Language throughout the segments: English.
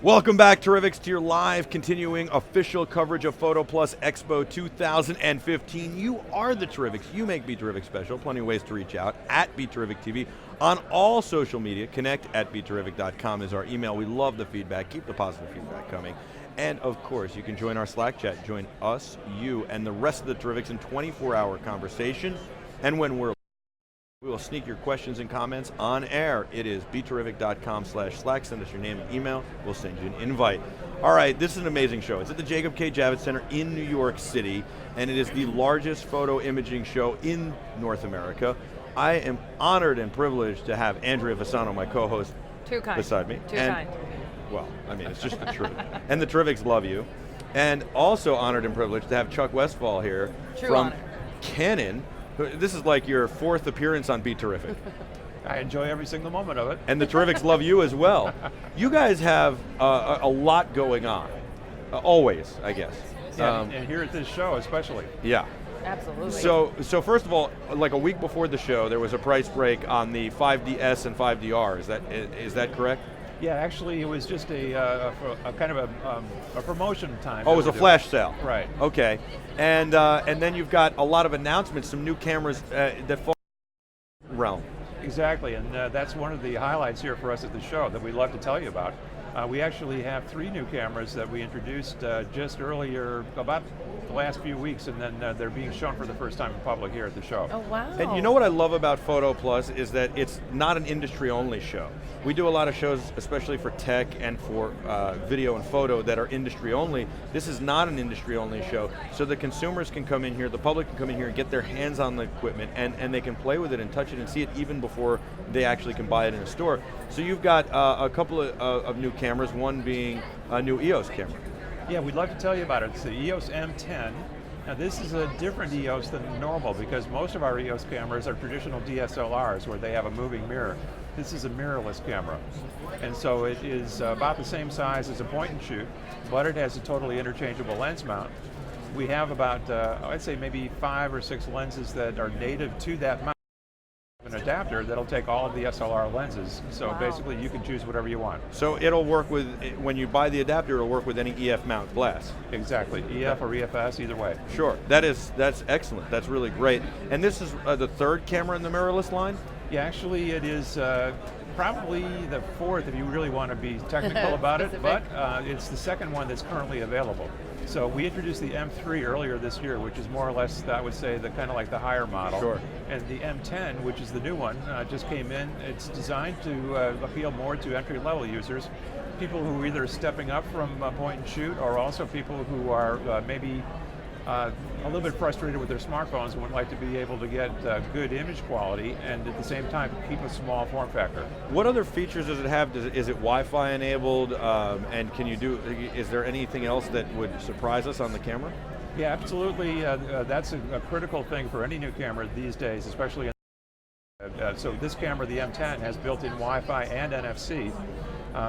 Welcome back, Terrifics, to your live, continuing official coverage of PhotoPlus Expo 2015. You are the Terrifics. You make BeTerrific special. Plenty of ways to reach out at BeTerrific TV on all social media. Connect at BeTerrific.com is our email. We love the feedback. Keep the positive feedback coming. And of course, you can join our Slack chat. Join us, you, and the rest of the Terrifics in 24-hour conversation. And when we will sneak your questions and comments on air. It is BeTerrific.com/Slack. Send us your name and email. We'll send you an invite. All right, this is an amazing show. It's at the Jacob K. Javits Center in New York City, and it is the largest photo imaging show in North America. I am honored and privileged to have Andrea Fasano, my co-host, beside me. Too kind. Well, I mean, it's just the truth. And the Terrifics love you. And also honored and privileged to have Chuck Westfall here from Canon. This is like your fourth appearance on BeTerrific. I enjoy every single moment of it. And the Terrifics love you as well. You guys have a lot going on, always, I guess. Yeah, and here at this show especially. Yeah. Absolutely. So first of all, like a week before the show, there was a price break on the 5DS and 5DR. Is that correct? Yeah, actually, it was just a kind of a promotion time. Oh, it was a flash sale. Right. Okay, and then you've got a lot of announcements, some new cameras that fall in the realm. Exactly, and that's one of the highlights here for us at the show that we'd love to tell you about. We actually have 3 new cameras that we introduced just earlier, about the last few weeks, and then they're being shown for the first time in public here at the show. Oh, wow. And you know what I love about PhotoPlus is that it's not an industry-only show. We do a lot of shows, especially for tech and for video and photo, that are industry-only. This is not an industry-only show, so the consumers can come in here, the public can come in here and get their hands on the equipment, and they can play with it and touch it and see it even before they actually can buy it in a store. So you've got a couple of new cameras, one being a new EOS camera. Yeah, we'd love to tell you about it. It's the EOS M10. Now this is a different EOS than normal because most of our EOS cameras are traditional DSLRs where they have a moving mirror. This is a mirrorless camera. And so it is about the same size as a point and shoot, but it has a totally interchangeable lens mount. We have about, I'd say maybe 5 or 6 lenses that are native to that mount. An adapter that'll take all of the SLR lenses, so basically you can choose whatever you want. So it'll work with, when you buy the adapter, it'll work with any EF mount glass. Exactly, EF or EFS, either way. Sure, that's excellent, that's really great. And this is the 3rd camera in the mirrorless line? Yeah, actually it is probably the 4th if you really want to be technical about it, but it's the 2nd one that's currently available. So we introduced the M3 earlier this year, which is more or less, I would say, the kind of like the higher model. Sure. And the M10, which is the new one, just came in. It's designed to appeal more to entry-level users, people who are either stepping up from point and shoot, or also people who are maybe a little bit frustrated with their smartphones and would like to be able to get good image quality and at the same time keep a small form factor. What other features does it have? Is it Wi-Fi enabled? And can you is there anything else that would surprise us on the camera? Yeah, absolutely. That's a critical thing for any new camera these days, especially so this camera, the M10, has built-in Wi-Fi and NFC.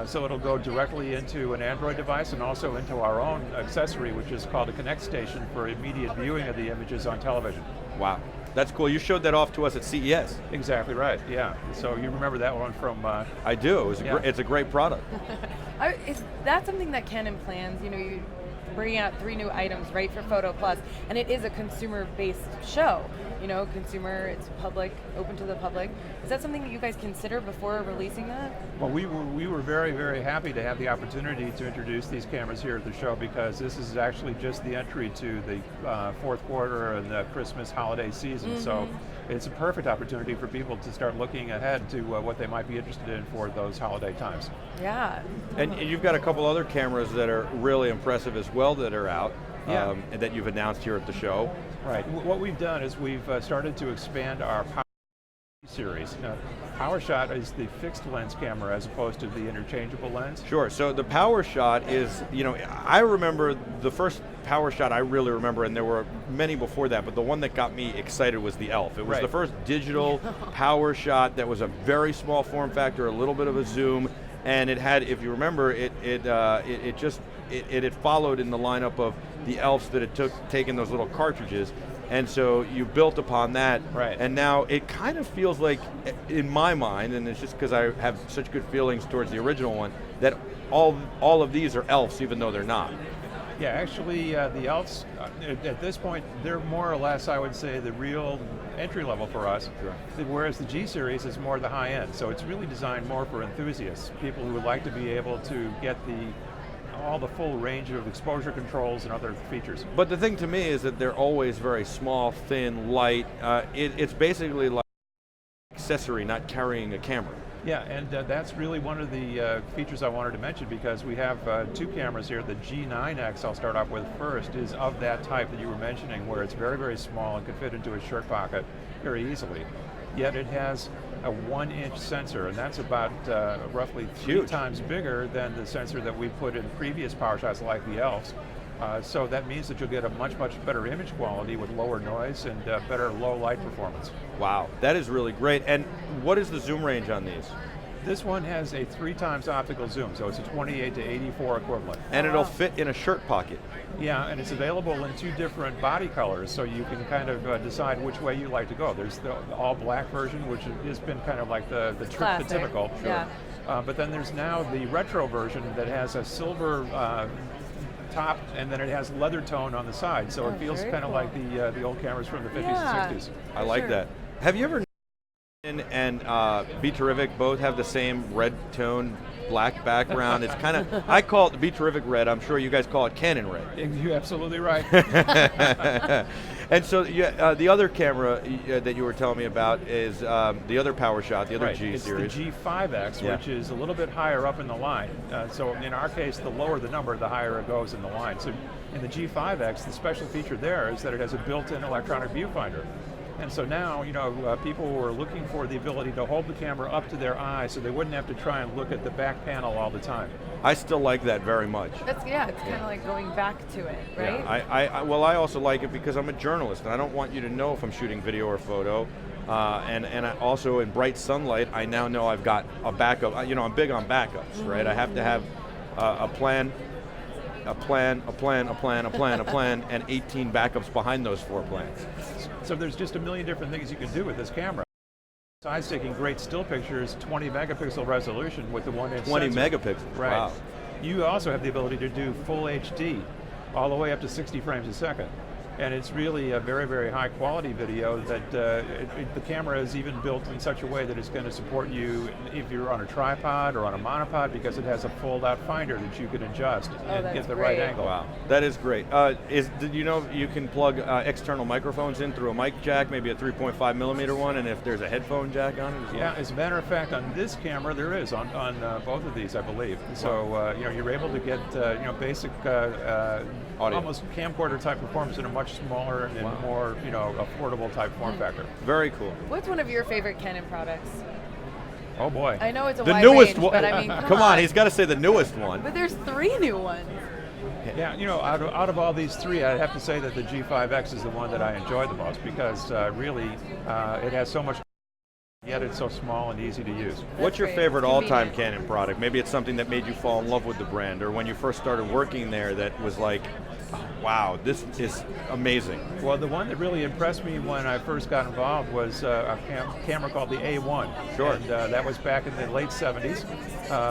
So it'll go directly into an Android device and also into our own accessory, which is called a Connect Station for immediate viewing of the images on television. Wow, that's cool. You showed that off to us at CES. Exactly right, yeah. So you remember that one from... I do, it's a great product. Is that something that Canon plans? You know, you bringing out 3 new items, right, for PhotoPlus, and it is a consumer-based show. You know, consumer, it's public, open to the public. Is that something that you guys consider before releasing that? Well, we were very, very happy to have the opportunity to introduce these cameras here at the show because this is actually just the entry to the 4th quarter and the Christmas holiday season. So it's a perfect opportunity for people to start looking ahead to what they might be interested in for those holiday times. Yeah. And you've got a couple other cameras that are really impressive as well that are out. That you've announced here at the show. Right. What we've done is we've started to expand our Powershot series. Now, Powershot is the fixed lens camera as opposed to the interchangeable lens. Sure. So the Powershot is, you know, I remember the first Powershot I really remember, and there were many before that, but the one that got me excited was the ELF. It was the first digital Powershot that was a very small form factor, a little bit of a zoom, and it had, if you remember, it had followed in the lineup of the ELFs that had taken those little cartridges, and so you built upon that, right. And now it kind of feels like, in my mind, and it's just because I have such good feelings towards the original one, that all of these are ELFs, even though they're not. Yeah, actually, the ELFs, at this point, they're more or less, I would say, the real entry level for us, sure. Whereas the G series is more the high end. So it's really designed more for enthusiasts, people who would like to be able to get all the full range of exposure controls and other features. But the thing to me is that they're always very small, thin, light. It's basically like an accessory, not carrying a camera. Yeah, and that's really one of the features I wanted to mention, because we have two cameras here. The G9X, I'll start off with first, is of that type that you were mentioning, where it's very, very small and can fit into a shirt pocket very easily. Yet it has a 1-inch sensor, and that's about roughly 3 times bigger than the sensor that we put in previous Powershots like the ELFs. So that means that you'll get a much, much better image quality with lower noise and better low light performance. Wow, that is really great. And what is the zoom range on these? This one has a 3 times optical zoom, so it's a 28 to 84 equivalent. And it'll fit in a shirt pocket. Yeah, and it's available in 2 different body colors, so you can kind of decide which way you like to go. There's the all black version, which has been kind of like the typical. Sure. Yeah. But then there's now the retro version that has a silver top, and then it has leather tone on the side, so it feels kind of like the old cameras from the 50s and 60s. I like that. Have you ever and BeTerrific both have the same red tone, black background? It's kind of, I call it the BeTerrific red, I'm sure you guys call it Canon red. You're absolutely right. And so the other camera that you were telling me about is the other Powershot, the other G series. It's the G5X, which is a little bit higher up in the line. So in our case, the lower the number, the higher it goes in the line. So in the G5X, the special feature there is that it has a built-in electronic viewfinder. And so now, people were looking for the ability to hold the camera up to their eye so they wouldn't have to try and look at the back panel all the time. I still like that very much. It's kind of like going back to it, right? Yeah, I also like it because I'm a journalist and I don't want you to know if I'm shooting video or photo. And I also, in bright sunlight, I now know I've got a backup. I'm big on backups, right? I have to have a plan, and 18 backups behind those 4 plans. So there's just a million different things you can do with this camera. Besides taking great still pictures, 20 megapixel resolution with the 1-inch 20 sensor. megapixels, Right. wow. You also have the ability to do full HD, all the way up to 60 frames a second. And it's really a very, very high quality video that the camera is even built in such a way that it's going to support you if you're on a tripod or on a monopod, because it has a fold out finder that you can adjust and get the right angle. Wow, that is great. Did you know you can plug external microphones in through a mic jack, maybe a 3.5 millimeter one, and if there's a headphone jack on it as well? Yeah, as a matter of fact, on this camera there is, on both of these, I believe. So you're able to get basic almost camcorder type performance in a much smaller and more affordable type form factor. Very cool. What's one of your favorite Canon products? Oh boy. I know it's a The wide newest range, one. but I mean, come on, he's got to say the newest one. But there's 3 new ones. Yeah, out of all these 3, I'd have to say that the G5X is the one that I enjoy the most, because really it has so much, yet it's so small and easy to use. What's your great. favorite It's all-time convenient. Canon product? Maybe it's something that made you fall in love with the brand, or when you first started working there that was like, wow, this is amazing. Well, the one that really impressed me when I first got involved was a camera called the A1. Sure. And that was back in the late 70s.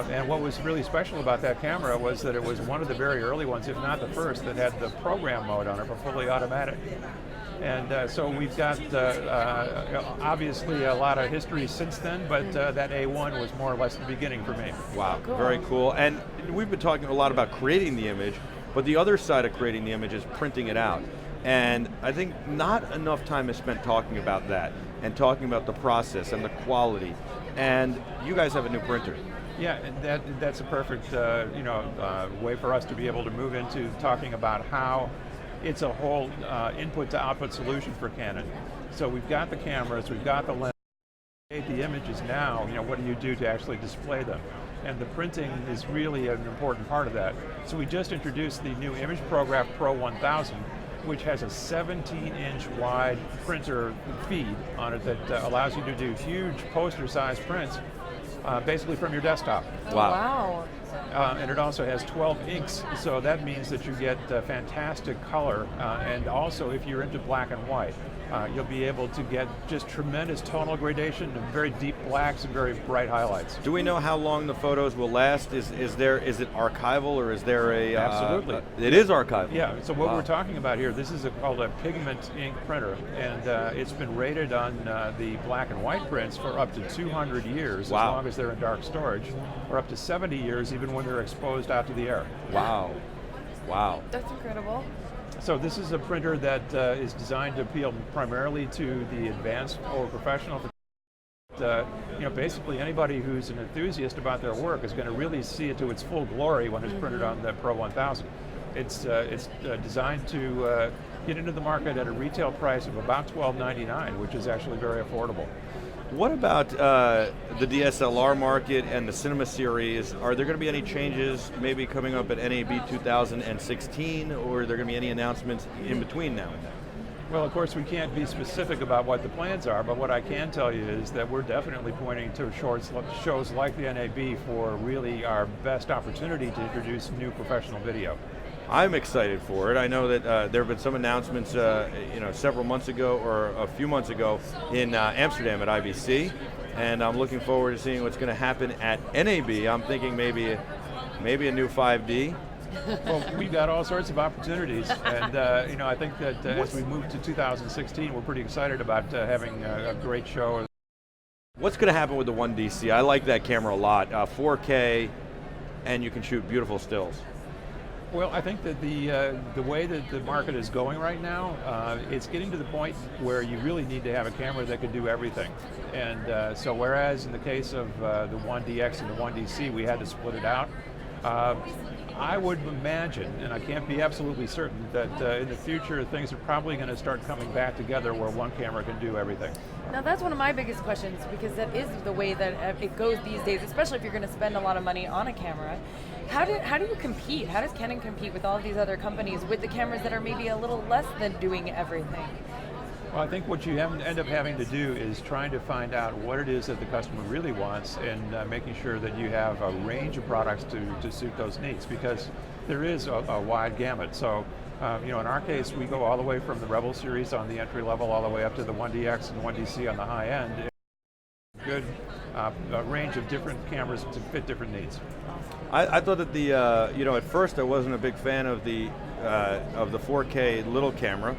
And what was really special about that camera was that it was one of the very early ones, if not the first, that had the program mode on it for fully automatic. And so we've got obviously a lot of history since then, but that A1 was more or less the beginning for me. Wow, very cool. And we've been talking a lot about creating the image, but the other side of creating the image is printing it out. And I think not enough time is spent talking about that and talking about the process and the quality. And you guys have a new printer. Yeah, and that's a perfect way for us to be able to move into talking about how it's a whole input to output solution for Canon. So we've got the cameras, we've got the lens, the images now, what do you do to actually display them? And the printing is really an important part of that. So we just introduced the new ImagePrograf Pro 1000, which has a 17-inch wide printer feed on it that allows you to do huge poster-sized prints basically from your desktop. Oh, Wow. wow. And it also has 12 inks, so that means that you get fantastic color, and also if you're into black and white, you'll be able to get just tremendous tonal gradation and very deep blacks and very bright highlights. Do we know how long the photos will last? Is it archival, or is there a... Absolutely. It is archival. Yeah, so what Wow. we're talking about here, this is called a pigment ink printer, and it's been rated on the black and white prints for up to 200 years, Wow. as long as they're in dark storage, or up to 70 years even when they're exposed out to the air. Wow. Wow. That's incredible. So this is a printer that is designed to appeal primarily to the advanced or professional. Basically anybody who's an enthusiast about their work is going to really see it to its full glory when it's printed on the Pro 1000. It's designed to get into the market at a retail price of about $12.99, which is actually very affordable. What about the DSLR market and the cinema series? Are there going to be any changes maybe coming up at NAB 2016, or are there going to be any announcements in between now and then? Well, of course, we can't be specific about what the plans are, but what I can tell you is that we're definitely pointing to shows like the NAB for really our best opportunity to introduce new professional video. I'm excited for it. I know that there have been some announcements, several months ago or a few months ago in Amsterdam at IBC, and I'm looking forward to seeing what's going to happen at NAB. I'm thinking maybe a new 5D. Well, we've got all sorts of opportunities, and I think that as we move to 2016, we're pretty excited about having a great show. What's going to happen with the 1DC? I like that camera a lot. 4K, and you can shoot beautiful stills. Well, I think that the way that the market is going right now, it's getting to the point where you really need to have a camera that can do everything. And so whereas in the case of the 1DX and the 1DC, we had to split it out, I would imagine, and I can't be absolutely certain, that in the future things are probably going to start coming back together where one camera can do everything. Now that's one of my biggest questions, because that is the way that it goes these days, especially if you're going to spend a lot of money on a camera. How do you compete? How does Canon compete with all of these other companies with the cameras that are maybe a little less than doing everything? Well, I think what you end up having to do is trying to find out what it is that the customer really wants, and making sure that you have a range of products to suit those needs, because there is a wide gamut. So, in our case, we go all the way from the Rebel series on the entry level all the way up to the 1DX and 1DC on the high end. Good range of different cameras to fit different needs. I thought that at first I wasn't a big fan of the 4K little camera.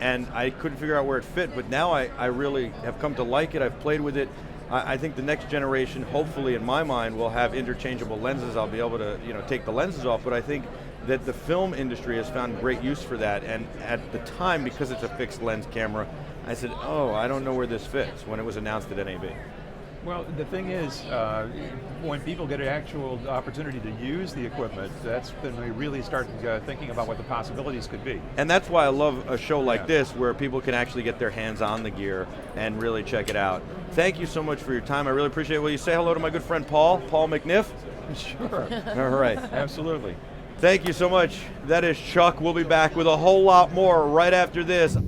And I couldn't figure out where it fit, but now I really have come to like it. I've played with it. I think the next generation, hopefully in my mind, will have interchangeable lenses. I'll be able to take the lenses off, but I think that the film industry has found great use for that, and at the time, because it's a fixed lens camera, I said, oh, I don't know where this fits, when it was announced at NAB. Well, the thing is, when people get an actual opportunity to use the equipment, that's when we really start thinking about what the possibilities could be. And that's why I love a show like this, where people can actually get their hands on the gear and really check it out. Thank you so much for your time. I really appreciate it. Will you say hello to my good friend Paul McNiff? Sure. All right. Absolutely. Thank you so much. That is Chuck. We'll be back with a whole lot more right after this.